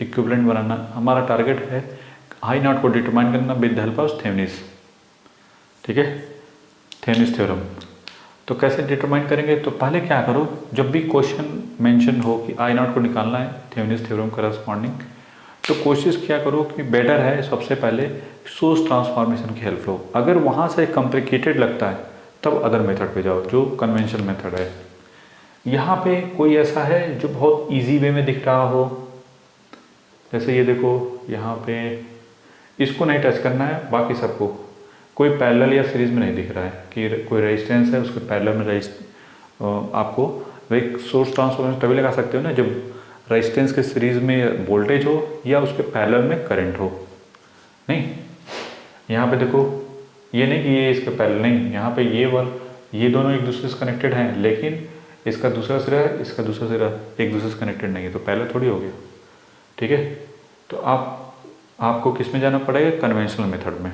Equivalent बनाना। हमारा target है आई not को डिटरमाइन करना with the help of Thevenin's, ठीक है, थेवेनिस थ्योरम। तो कैसे डिटरमाइन करेंगे, तो पहले क्या करो, जब भी क्वेश्चन मेंशन हो कि आई नॉट को निकालना है थेवेनिस थ्योरम करस्पॉन्डिंग, तो कोशिश क्या करो कि बेटर है सबसे पहले सोर्स ट्रांसफॉर्मेशन की हेल्प लो। अगर वहाँ से कॉम्प्लिकेटेड लगता है तब अदर मेथड पे जाओ जो कन्वेंशनल मेथड है। यहाँ पे कोई ऐसा है जो बहुत इजी वे में दिख रहा हो, जैसे ये देखो यहाँ पे इसको नहीं टच करना है, बाकी सबको कोई पैरेलल या सीरीज में नहीं दिख रहा है कि कोई रेजिस्टेंस है उसके पैरेलल में आपको वही सोर्स ट्रांसफॉर्मेशन तभी लगा सकते हो ना जब रेजिस्टेंस के सीरीज में वोल्टेज हो या उसके पैरेलल में करंट हो। नहीं, यहाँ पे देखो ये नहीं कि ये इसके पैरेलल नहीं, यहाँ पे ये दोनों एक दूसरे से कनेक्टेड हैं, लेकिन इसका दूसरा सिरा है इसका दूसरा सिरा एक दूसरे से कनेक्टेड नहीं है, तो पैरेलल थोड़ी हो गया, ठीक है। तो आपको किस में जाना पड़ेगा, कन्वेंशनल मेथड में।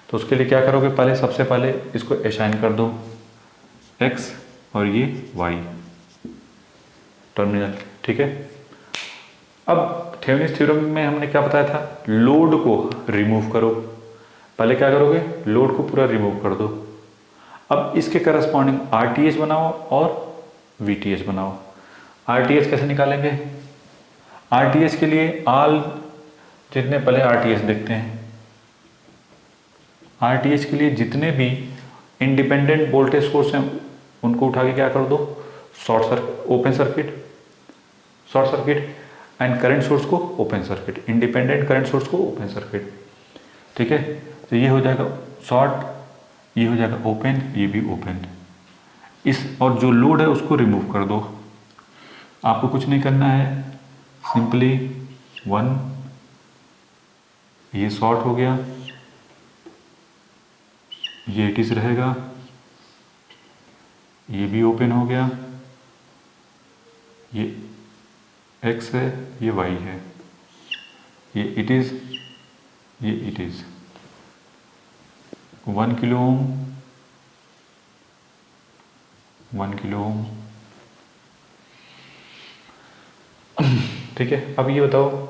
तो उसके लिए क्या करोगे, पहले सबसे पहले इसको असाइन कर दो x और ये y टर्मिनल, ठीक है। अब थेवेनिस थ्योरम में हमने क्या बताया था, लोड को रिमूव करो। पहले क्या करोगे, लोड को पूरा रिमूव कर दो। अब इसके करस्पॉन्डिंग RTH बनाओ और VTH बनाओ। RTH कैसे निकालेंगे, RTH के लिए जितने पहले RTH देखते हैं, RTH के लिए जितने भी इंडिपेंडेंट वोल्टेज सोर्स हैं उनको उठा के क्या कर दो, open circuit and current source को open circuit, independent current source को ओपन सर्किट, ठीक है। तो ये हो जाएगा शॉर्ट, ये हो जाएगा ओपन, ये भी ओपन। और जो लोड है उसको रिमूव कर दो। आपको कुछ नहीं करना है, सिंपली 1, ये शॉर्ट हो गया, ये इट इज रहेगा, ये भी ओपन हो गया, ये x है ये y है, ये it is 1 kilo Om, 1 kilo ओम, ठीक है। अब ये बताओ,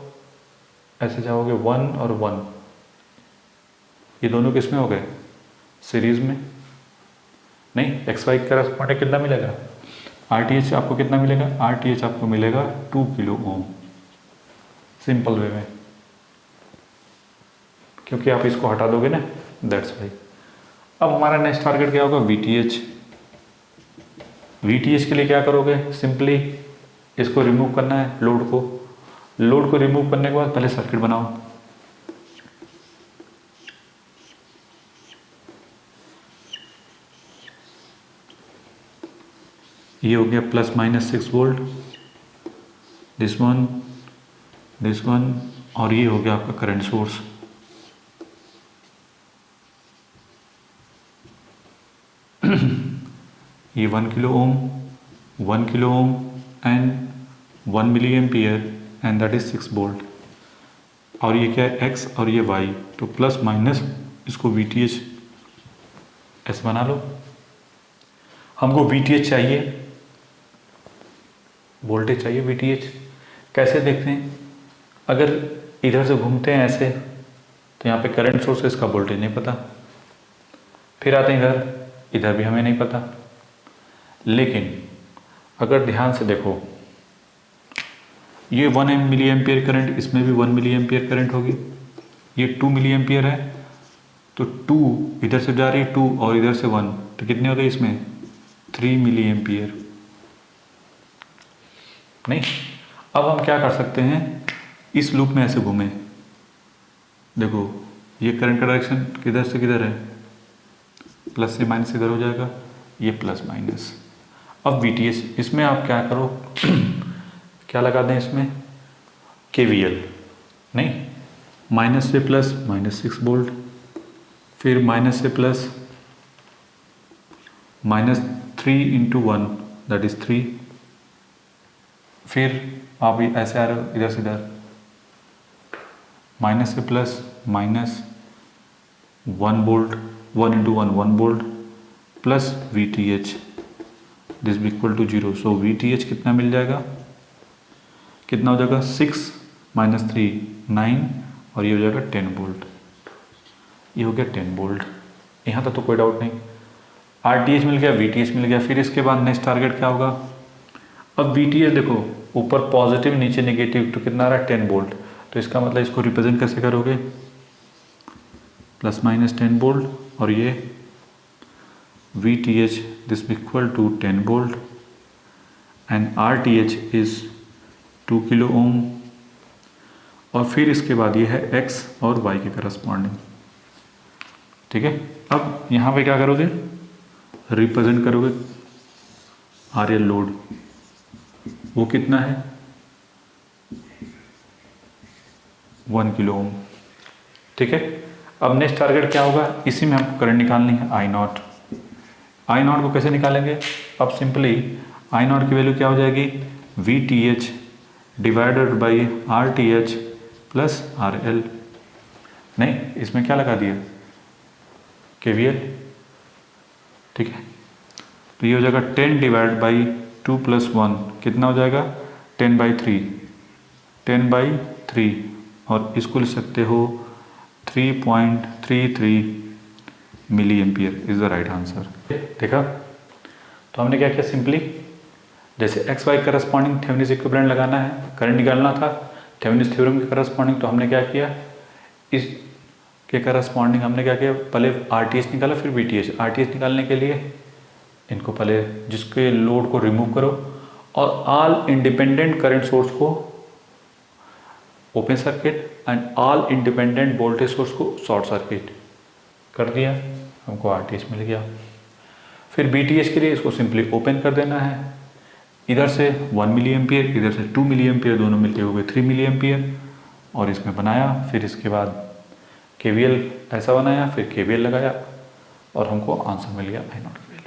ऐसे जाओगे 1 और 1, ये दोनों किस में हो गए, सीरीज में नहीं, XY का करस्पॉन्डिंग कितना मिलेगा, RTH आपको कितना मिलेगा, RTH आपको मिलेगा 2 किलो ओम, सिंपल वे में, क्योंकि आप इसको हटा दोगे ना, दैट्स वाई। अब हमारा नेक्स्ट टारगेट क्या होगा, VTH के लिए क्या करोगे, सिंपली इसको रिमूव करना है, लोड को रिमूव करने के बाद पहले सर्किट बनाओ। ये हो गया ±6 वोल्ट, दिस वन, और ये हो गया आपका करंट सोर्स। ये 1 kilo ohm and 1 milli ampere and that is 6 volt. और ये क्या है, x और ये y, तो प्लस माइनस इसको VTH ऐसे बना लो। हमको VTH चाहिए, वोल्टेज चाहिए VTH। कैसे देखते हैं, अगर इधर से घूमते हैं ऐसे तो यहाँ पे करंट सोर्स इसका वोल्टेज नहीं पता, फिर आते हैं इधर भी हमें नहीं पता। लेकिन अगर ध्यान से देखो, ये 1 मिली एम्पियर करंट, इसमें भी 1 मिली एम्पियर करंट होगी, ये 2 मिली एम्पियर है, तो 2 इधर से जा रही है 2 और इधर से 1, तो कितने हो गए इसमें 3 मिली एम्पियर। नहीं, अब हम क्या कर सकते हैं, इस लूप में ऐसे घूमें, देखो ये करंट का डायरेक्शन किधर से किधर है, प्लस से माइनस इधर हो जाएगा, ये प्लस माइनस। अब VTH, इसमें आप क्या करो क्या लगा दें इसमें, KVL, नहीं, माइनस से प्लस -6 वोल्ट, फिर माइनस से प्लस -3 × 1 दैट इज 3, फिर आप ऐसे आ रहे हो इधर से इधर, माइनस से plus -1 volt, 1 × 1 1 volt plus VTH this equal to 0। So VTH कितना मिल जाएगा, कितना हो जाएगा 6 -3 9 और ये हो जाएगा 10 वोल्ट। ये हो गया 10 वोल्ट। यहाँ तक तो कोई डाउट नहीं। RTH मिल गया, VTH मिल गया। फिर इसके बाद नेक्स्ट टारगेट क्या होगा? अब VTH देखो, ऊपर पॉजिटिव नीचे नेगेटिव, तो कितना आ रहा है? 10 वोल्ट। तो इसका मतलब इसको रिप्रेजेंट कैसे करोगे? ±10 वोल्ट और ये VTH this equal to 10 volt and RTH is 2 kilo ohm. और फिर इसके बाद ये है X और Y के करस्पॉन्डिंग। ठीक है, अब यहाँ पे क्या करोगे? रिप्रेजेंट करोगे RL लोड, वो कितना है? 1 किलो ओम। ठीक है, अब नेक्स्ट टारगेट क्या होगा? इसी में हमको करंट निकालनी है I0। I0 को कैसे निकालेंगे? अब सिंपली I0 की वैल्यू क्या हो जाएगी? VTH divided by RTH plus RL। नहीं, इसमें क्या लगा दिया? KVL। ठीक है, तो ये हो जाएगा 10 डिवाइड बाई 2 + 1 कितना हो जाएगा? 10/3। 10/3 और इसको लिख सकते हो 3.33 milli ampere is the right answer. देखा, तो हमने क्या किया? सिंपली जैसे x y corresponding Thevenin equivalent लगाना है, करंट निकालना था थेवेनिन थ्योरम के करस्पॉन्डिंग, तो हमने क्या किया? इस के करस्पॉन्डिंग हमने क्या किया? पहले RTH निकाला, फिर VTH। RTH निकालने के लिए इनको पहले जिसके लोड को रिमूव करो और ऑल इंडिपेंडेंट करंट सोर्स को open circuit and all independent voltage source को शॉर्ट सर्किट कर दिया, हमको RTH मिल गया। फिर VTH के लिए इसको सिंपली ओपन कर देना है, इधर से 1 मिली एम्पियर, इधर से 2 मिली एम्पियर, दोनों मिलके हो गए 3 मिली एम्पियर और इसमें बनाया। फिर इसके बाद KVL ऐसा बनाया, फिर KVL लगाया और हमको आंसर मिल गया I0 की।